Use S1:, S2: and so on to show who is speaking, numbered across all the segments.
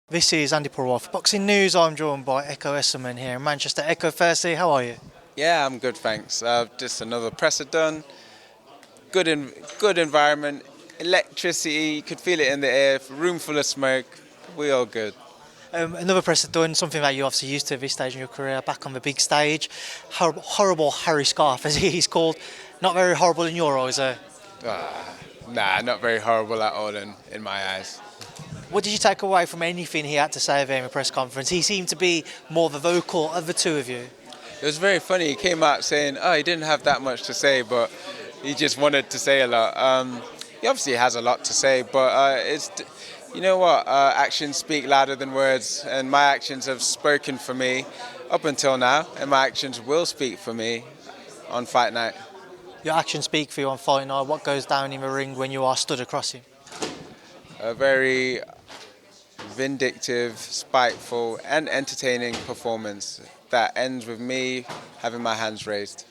S1: This is Andi Purewal for Boxing News. I'm joined by Ekow Essuman here in Manchester. Ekow, firstly, how are you?
S2: Yeah, I'm good, thanks. Just another presser done. Good environment. Electricity, you could feel it in the air. Room full of smoke. We all good.
S1: Another presser done, something that you're obviously used to at this stage in your career, back on the big stage. Horrible Harry Scarf, as he's called. Not very horrible in your eyes,
S2: Nah, not very horrible at all in my eyes.
S1: What did you take away from anything he had to say there in the press conference? He seemed to be more the vocal of the two of you.
S2: It was very funny. He came out saying, he didn't have that much to say, but he just wanted to say a lot. He obviously has a lot to say, but you know what? Actions speak louder than words, and my actions have spoken for me up until now, and my actions will speak for me on fight night.
S1: Your actions speak for you on fight night. What goes down in the ring when you are stood across him?
S2: A very vindictive, spiteful, and entertaining performance that ends with me having my hands raised.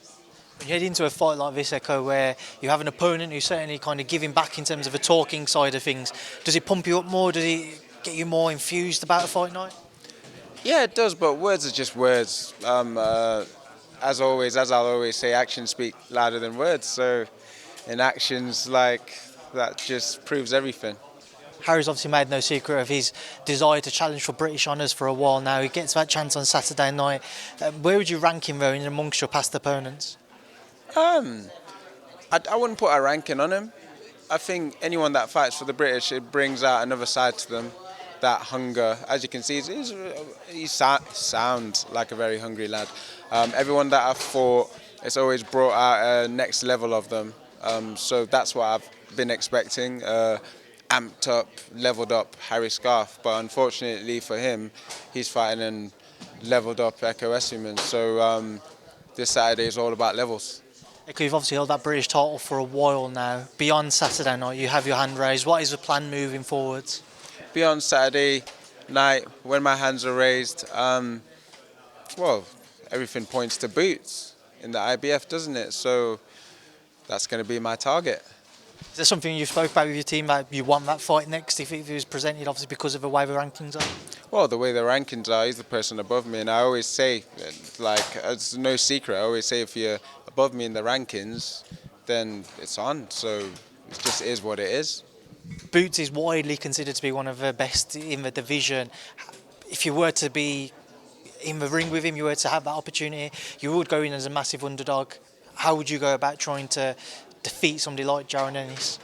S1: When you head into a fight like this, Ekow, where you have an opponent who's certainly kind of giving back in terms of the talking side of things, does it pump you up more? Does it get you more infused about a fight night?
S2: Yeah, it does, but words are just words. As always, as I'll always say, actions speak louder than words. So in actions like that just proves everything.
S1: Harry's obviously made no secret of his desire to challenge for British honours for a while now. He gets that chance on Saturday night. Where would you rank him, though, in amongst your past opponents?
S2: I wouldn't put a ranking on him. I think anyone that fights for the British, it brings out another side to them, that hunger. As you can see, he sounds like a very hungry lad. Everyone that I've fought, it's always brought out a next level of them. So that's what I've been expecting. Amped up, leveled up Harry Scarf, but unfortunately for him, he's fighting and leveled up Ekow Essuman. So this Saturday is all about levels.
S1: Ekow, you've obviously held that British title for a while now. Beyond Saturday night, you have your hand raised. What is the plan moving forwards?
S2: Beyond Saturday night, when my hands are raised, well, everything points to boots in the IBF, doesn't it? So that's going to be my target.
S1: Is there something you've spoke about with your team that you want that fight next if it was presented, obviously because of the way the rankings are?
S2: Well, the way the rankings are, he's the person above me, and I always say, like, it's no secret, I always say if you're above me in the rankings, then it's on, so it just is what it is.
S1: Boots is widely considered to be one of the best in the division. If you were to be in the ring with him, you were to have that opportunity, you would go in as a massive underdog. How would you go about trying to defeat somebody like Ennis?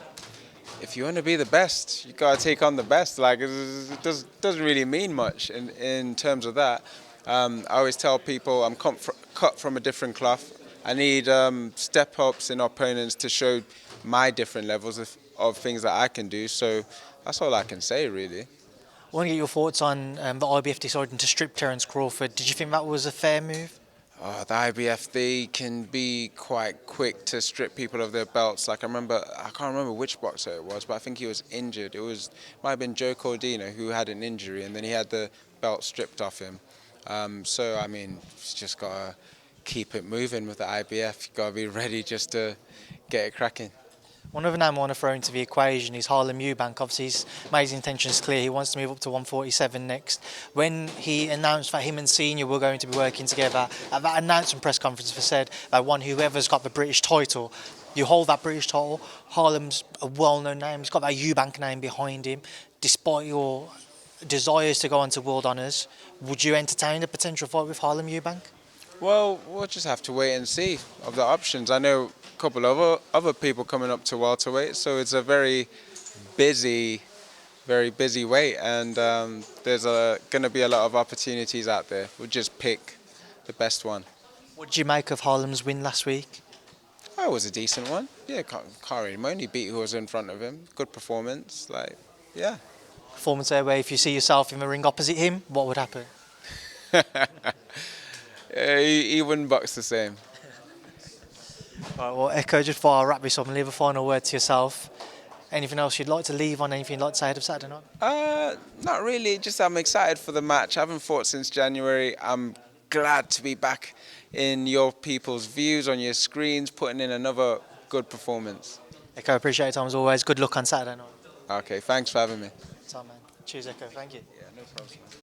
S2: If you want to be the best, you got to take on the best. Like, it doesn't really mean much in terms of that. I always tell people I'm cut from a different cloth. I need step-ups in opponents to show my different levels of things that I can do. So that's all I can say, really.
S1: I want to get your thoughts on the IBF deciding to strip Terence Crawford. Did you think that was a fair move?
S2: The IBF, they can be quite quick to strip people of their belts. Like I can't remember which boxer it was, but I think he was injured. Might have been Joe Cordina who had an injury, and then he had the belt stripped off him. So I mean, you just gotta keep it moving with the IBF. You gotta be ready just to get it cracking.
S1: One other name I want to throw into the equation is Harlem Eubank. Obviously, he's made his intentions clear. He wants to move up to 147 next. When he announced that him and Senior were going to be working together, at that announcement press conference, he said that whoever's got the British title, you hold that British title. Harlem's a well-known name. He's got that Eubank name behind him. Despite your desires to go on to world honours, would you entertain a potential fight with Harlem Eubank?
S2: Well, we'll just have to wait and see of the options. I know a couple of other people coming up to welterweight, so it's a very busy weight, and there's going to be a lot of opportunities out there. We'll just pick the best one.
S1: What did you make of Harlem's win last week?
S2: Oh, it was a decent one. Yeah, can't really moan. He beat who was in front of him. Good performance. Yeah.
S1: Performance there where if you see yourself in the ring opposite him, what would happen?
S2: He wouldn't box the same.
S1: Right, well, Ekow, just before I wrap this up and leave a final word to yourself, anything else you'd like to leave on, anything you'd like to say ahead of Saturday night?
S2: Not really, just I'm excited for the match. I haven't fought since January. I'm glad to be back in your people's views on your screens, putting in another good performance.
S1: Ekow, appreciate your time as always. Good luck on Saturday night.
S2: Okay, thanks for having me.
S1: It's all, man. Cheers, Ekow. Thank you.
S2: Yeah, no problem.